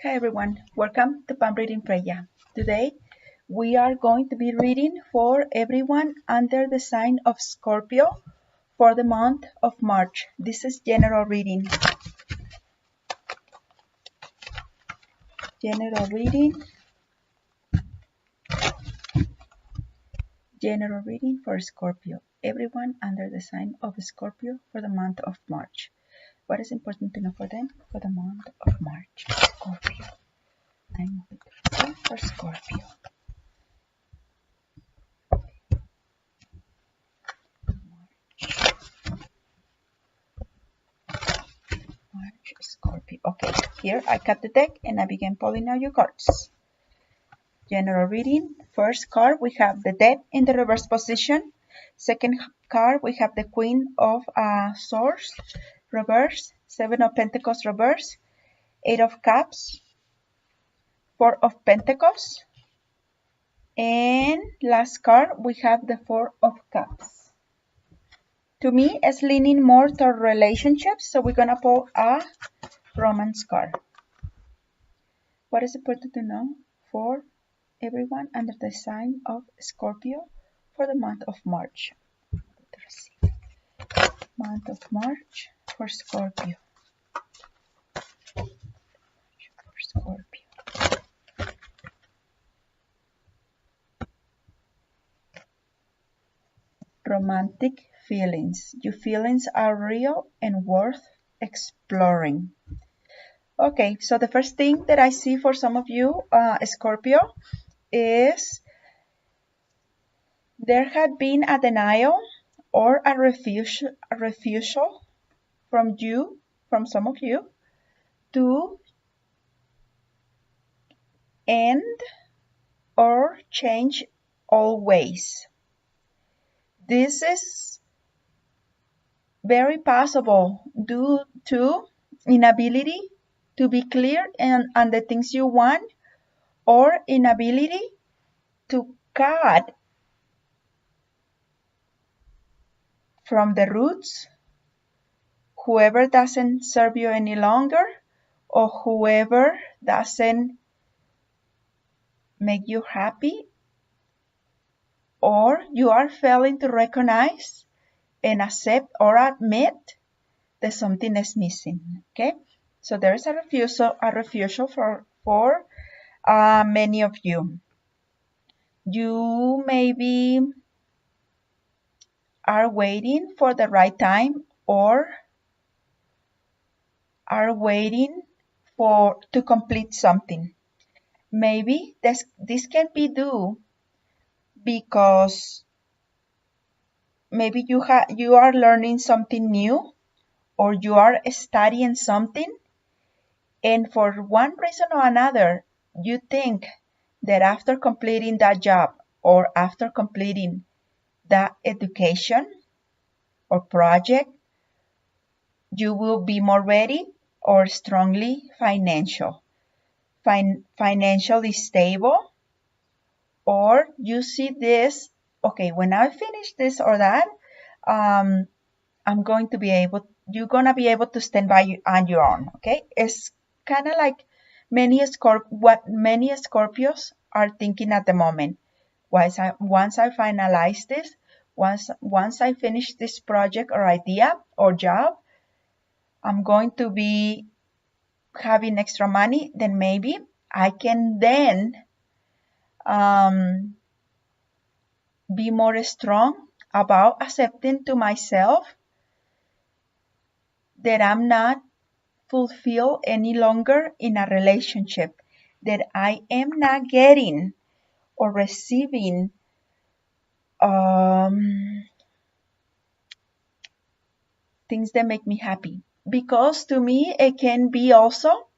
Hi everyone, welcome to Palm Reading Prayer. Today we are going to be reading for everyone under the sign of Scorpio for the month of March. This is general reading. General reading for Scorpio. Everyone under the sign of Scorpio for the month of March. What is important to know for them for the month of March? Scorpio. I'm going to for Scorpio. March, Scorpio. Okay, here I cut the deck and I begin pulling out your cards. General reading. First card, we have the Death in the reverse position. Second card, we have the Queen of Swords, reverse. Seven of Pentacles, reverse. Eight of Cups. Four of Pentacles. And last card, we have the Four of Cups. To me, it's leaning more toward relationships, so we're going to pull a romance card. What is important to know for everyone under the sign of Scorpio for the month of March? Month of March for Scorpio. Romantic feelings. Your feelings are real and worth exploring. Okay, so the first thing that I see for some of you, Scorpio, is there had been a denial or a refusal from some of you, to end or change all ways. This is very possible due to inability to be clear on the things you want, or inability to cut from the roots whoever doesn't serve you any longer, or whoever doesn't make you happy, or you are failing to recognize and accept or admit that something is missing. Okay, so there is a refusal for many of you. You maybe are waiting for the right time, or are waiting to complete something. Maybe this can be due because maybe you are learning something new, or you are studying something, and for one reason or another, you think that after completing that job or after completing that education or project, you will be more ready or strongly financially stable, or you see this, okay, when I finish this or that, you're gonna be able to stand by on your own. Okay, it's kind of like what many Scorpios are thinking at the moment. Once I finalize this, once I finish this project or idea or job, I'm going to be having extra money, then maybe I can then be more strong about accepting to myself that I'm not fulfilled any longer in a relationship, that I am not getting or receiving things that make me happy. Because to me, it can be also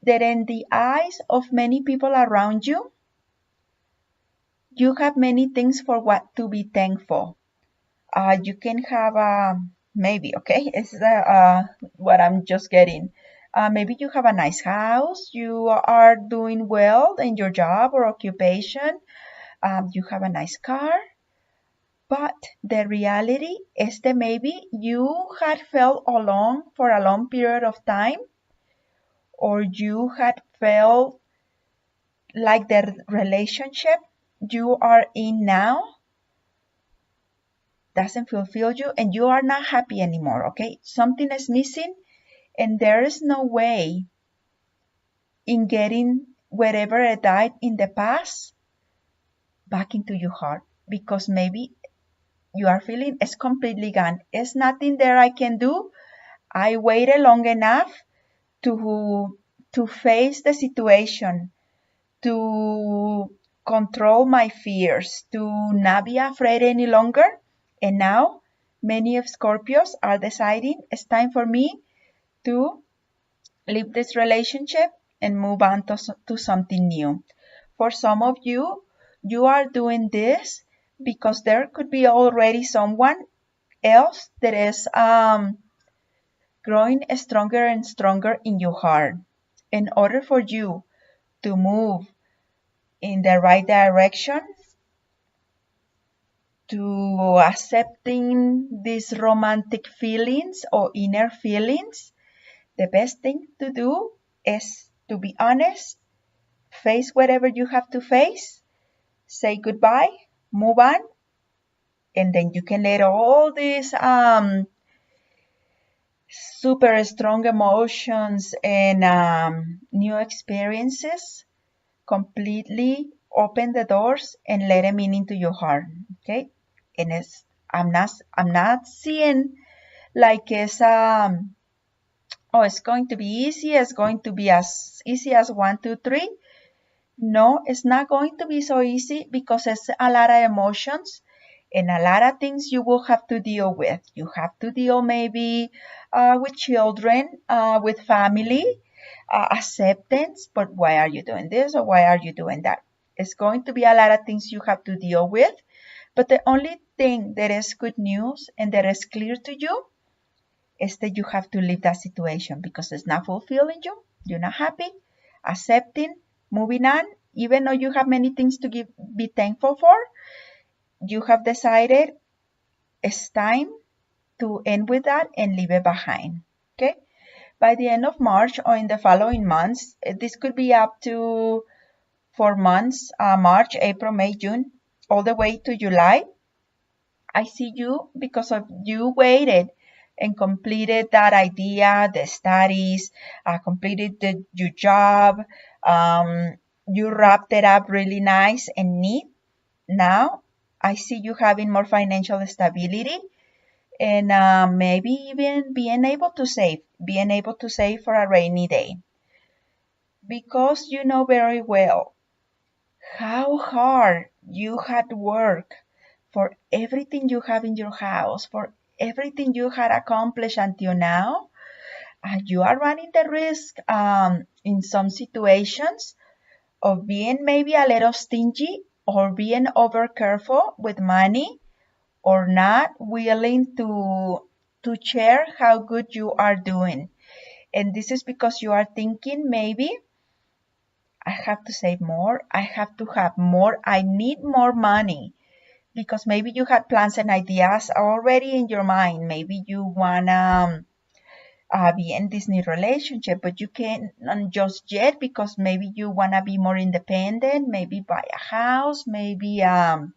that in the eyes of many people around you, you have many things for what to be thankful. You can have maybe, okay, it's what I'm just getting. Maybe you have a nice house, you are doing well in your job or occupation, you have a nice car, but the reality is that maybe you had felt alone for a long period of time, or you had felt like the relationship you are in now doesn't fulfill you and you are not happy anymore, okay? Something is missing and there is no way in getting whatever it died in the past back into your heart, because maybe you are feeling it's completely gone. It's nothing there I can do. I waited long enough to face the situation, to control my fears, to not be afraid any longer. And now many of Scorpios are deciding it's time for me to leave this relationship and move on to something new. For some of you, you are doing this because there could be already someone else that is growing stronger and stronger in your heart. In order for you to move in the right direction, to accepting these romantic feelings or inner feelings, the best thing to do is to be honest, face whatever you have to face, say goodbye, move on, and then you can let all these super strong emotions and new experiences completely open the doors and let them into your heart. Okay, and it's I'm not seeing like it's going to be easy. It's going to be as easy as 1, 2, 3. No, it's not going to be so easy because it's a lot of emotions and a lot of things you will have to deal with. You have to deal maybe with children, with family, acceptance, but why are you doing this or why are you doing that? It's going to be a lot of things you have to deal with, but the only thing that is good news and that is clear to you is that you have to leave that situation because it's not fulfilling you, you're not happy, accepting, moving on, even though you have many things to be thankful for, you have decided it's time to end with that and leave it behind. Okay? By the end of March or in the following months, this could be up to 4 months, March, April, May, June, all the way to July. I see you because of you waited and completed that idea, the studies, completed your job, you wrapped it up really nice and neat. Now I see you having more financial stability and maybe even being able to save for a rainy day. Because you know very well how hard you had worked for everything you have in your house, for everything you had accomplished until now, you are running the risk in some situations of being maybe a little stingy or being over careful with money or not willing to share how good you are doing. And this is because you are thinking maybe I have to save more, I have to have more, I need more money because maybe you had plans and ideas already in your mind. Maybe you wanna be in this new relationship, but you can't just yet because maybe you wanna be more independent. Maybe buy a house. Maybe um,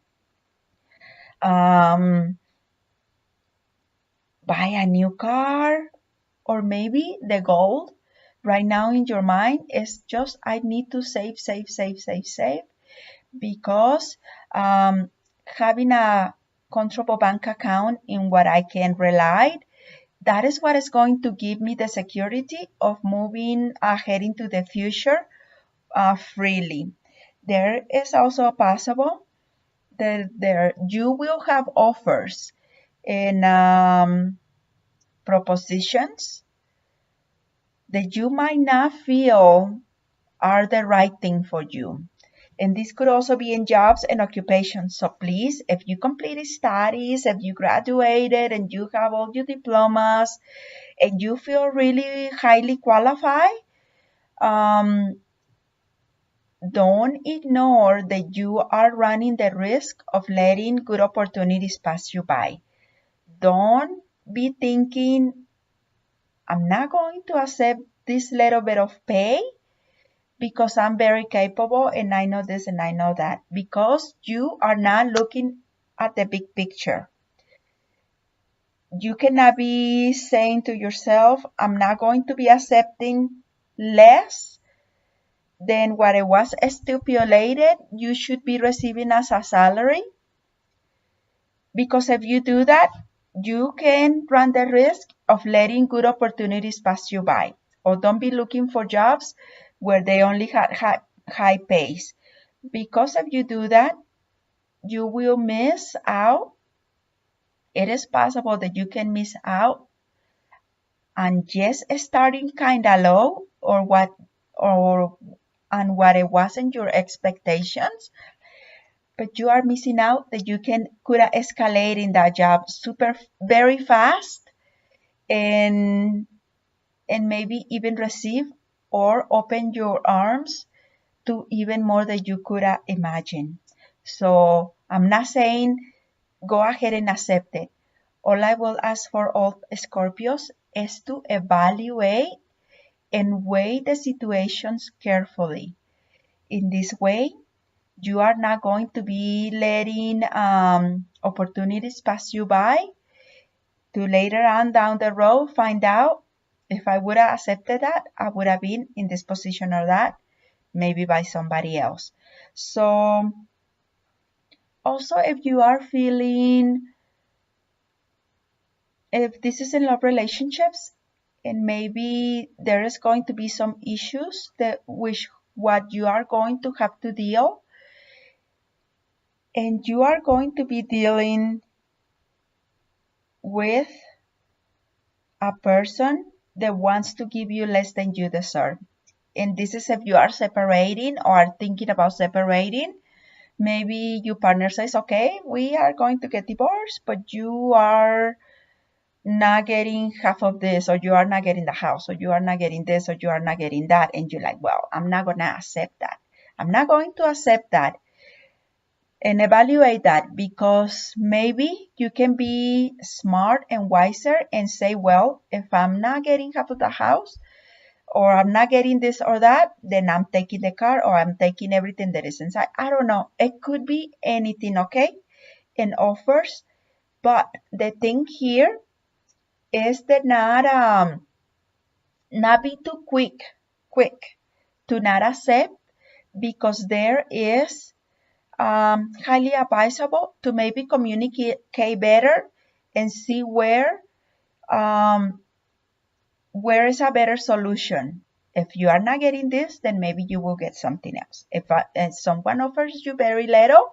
buy a new car, or maybe the goal right now in your mind is just I need to save, save, save, save, save because having a controllable bank account in what I can rely, that is what is going to give me the security of moving ahead into the future freely. There is also possible that you will have offers and propositions that you might not feel are the right thing for you. And this could also be in jobs and occupations. So please, if you completed studies, if you graduated and you have all your diplomas and you feel really highly qualified, don't ignore that you are running the risk of letting good opportunities pass you by. Don't be thinking, I'm not going to accept this little bit of pay because I'm very capable and I know this and I know that, because you are not looking at the big picture. You cannot be saying to yourself, I'm not going to be accepting less than what it was stipulated you should be receiving as a salary. Because if you do that, you can run the risk of letting good opportunities pass you by. Or don't be looking for jobs where they only have high pays. Because if you do that, you will miss out. It is possible that you can miss out and just starting kind of low and what it wasn't your expectations, but you are missing out that you could escalate in that job very fast and maybe even receive or open your arms to even more than you could imagine. So I'm not saying go ahead and accept it. All I will ask for all Scorpios is to evaluate and weigh the situations carefully. In this way, you are not going to be letting opportunities pass you by to later on down the road find out, if I would have accepted that, I would have been in this position or that, maybe by somebody else. So also, if you are feeling, if this is in love relationships and maybe there is going to be some issues that what you are going to have to deal, and you are going to be dealing with a person that wants to give you less than you deserve. And this is if you are separating or are thinking about separating. Maybe your partner says, okay, we are going to get divorced, but you are not getting half of this, or you are not getting the house, or you are not getting this, or you are not getting that. And you're like, well, I'm not going to accept that. I'm not going to accept that. And evaluate that, because maybe you can be smart and wiser and say, well, if I'm not getting half of the house, or I'm not getting this or that, then I'm taking the car, or I'm taking everything that is inside. I don't know. It could be anything, okay? And offers. But the thing here is that not be too quick to not accept, because there is highly advisable to maybe communicate better and see where is a better solution. If you are not getting this, then maybe you will get something else. If someone offers you very little,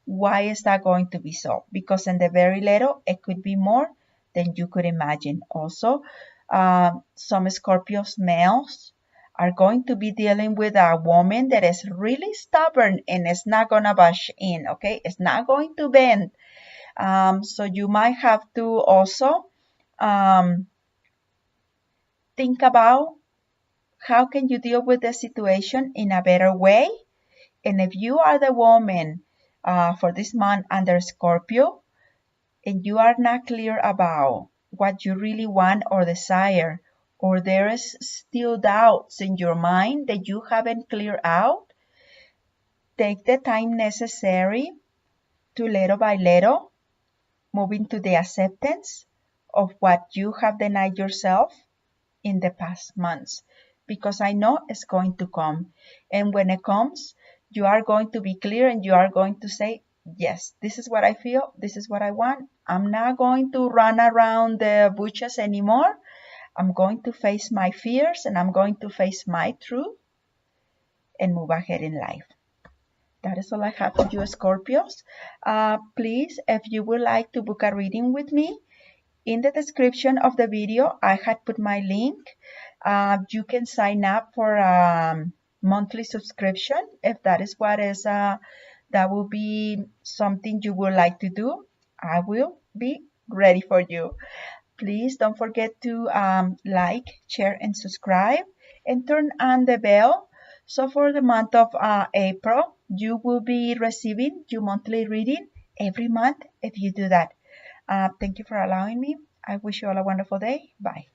why is that going to be so? Because in the very little, it could be more than you could imagine. Also, some Scorpios males are going to be dealing with a woman that is really stubborn and is not going to budge in, okay? It's not going to bend. So you might have to also think about how can you deal with the situation in a better way. And if you are the woman for this month under Scorpio, and you are not clear about what you really want or desire, or there is still doubts in your mind that you haven't cleared out, take the time necessary to little by little move into the acceptance of what you have denied yourself in the past months, because I know it's going to come. And when it comes, you are going to be clear and you are going to say, yes, this is what I feel, this is what I want. I'm not going to run around the bushes anymore. I'm going to face my fears and I'm going to face my truth and move ahead in life. That is all I have for you, Scorpios. Please, if you would like to book a reading with me, in the description of the video, I had put my link. You can sign up for a monthly subscription if that is what is that will be something you would like to do. I will be ready for you. Please don't forget to like, share, and subscribe, and turn on the bell. So for the month of April, you will be receiving your monthly reading every month if you do that. Thank you for allowing me. I wish you all a wonderful day. Bye.